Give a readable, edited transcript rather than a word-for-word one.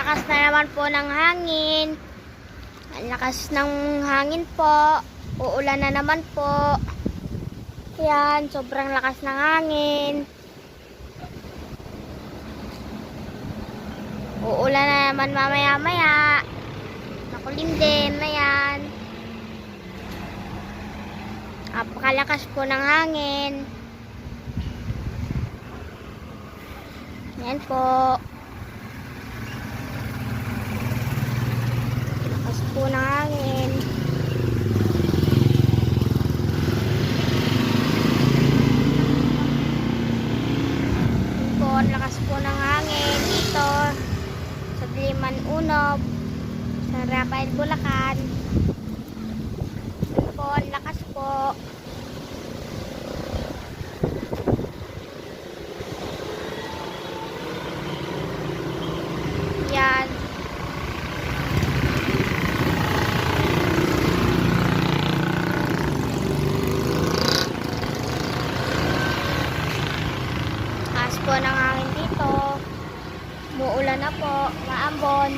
lakas na naman po ng hangin. Ang lakas ng hangin po. Uulan na naman po. Yan, sobrang lakas ng hangin. Uulan na naman mamaya-maya. Makulim din na yan. Napakalakas po ng hangin. Yan po. Lakas po ng hangin. Yan po, ang lakas po ng hangin dito sa Diliman Unob, sa Rafael, Bulacan. Yan po, ang lakas po. Yan. Lakas po ng hangin dito. Muulan na po. Maambon.